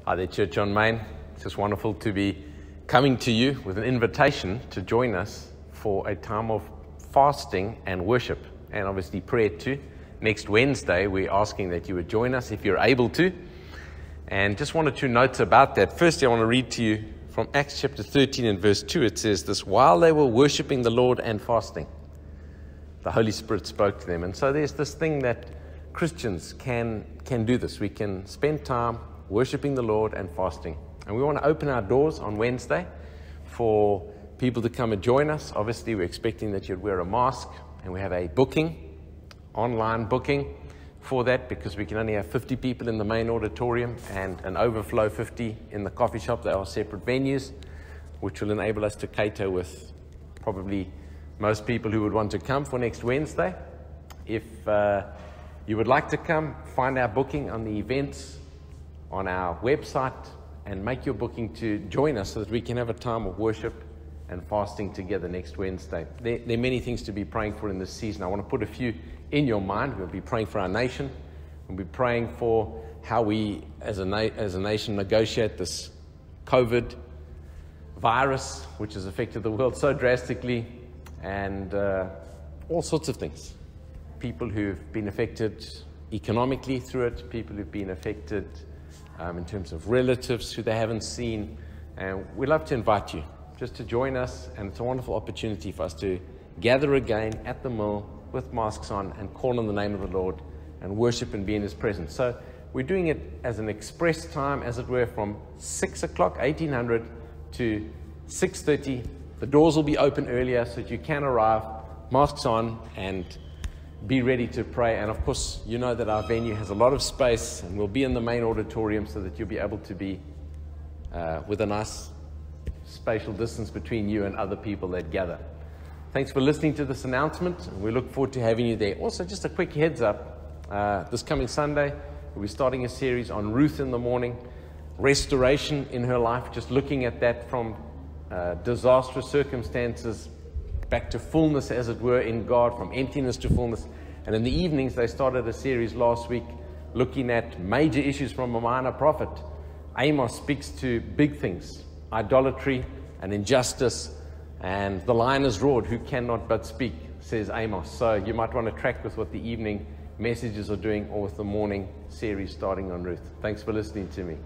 Hi there, Church on Main. It's just wonderful to be coming to you with an invitation to join us for a time of fasting and worship, and obviously prayer too. Next Wednesday, we're asking that you would join us if you're able to. And just wanted to note about that. Firstly, I want to read to you from Acts chapter 13 and verse 2. It says this: while they were worshiping the Lord and fasting, the Holy Spirit spoke to them. And so there's this thing that Christians can do this. We can spend time worshiping the Lord and fasting. And we want to open our doors on Wednesday for people to come and join us. Obviously, we're expecting that you'd wear a mask, and we have a booking, online booking for that, because we can only have 50 people in the main auditorium and an overflow 50 in the coffee shop. They are separate venues, which will enable us to cater with probably most people who would want to come for next Wednesday. If you would like to come, find our booking on the events on our website and make your booking to join us so that we can have a time of worship and fasting together next Wednesday. There are many things to be praying for in this season. I want to put a few in your mind. We'll be praying for our nation. We'll be praying for how we as a nation negotiate this COVID virus, which has affected the world so drastically, and all sorts of things. People who've been affected economically through it, people who've been affected in terms of relatives who they haven't seen. And we'd love to invite you just to join us, and it's a wonderful opportunity for us to gather again at the mill with masks on and call on the name of the Lord and worship and be in His presence. So we're doing it as an express time, as it were, from 6 o'clock, 1800 to 6:30. The doors will be open earlier so that you can arrive, masks on, and be ready to pray. And of course, you know that our venue has a lot of space, and we'll be in the main auditorium so that you'll be able to be with a nice spatial distance between you and other people that gather. Thanks for listening to this announcement, and we look forward to having you there. Also, just a quick heads up, this coming Sunday, we'll be starting a series on Ruth in the morning, restoration in her life, just looking at that from disastrous circumstances back to fullness, as it were, in God, from emptiness to fullness. And in the evenings, they started a series last week looking at major issues from a minor prophet. Amos speaks to big things: idolatry and injustice, and the lion has roared, who cannot but speak, says Amos. So you might want to track with what the evening messages are doing, or with the morning series starting on Ruth. Thanks for listening to me.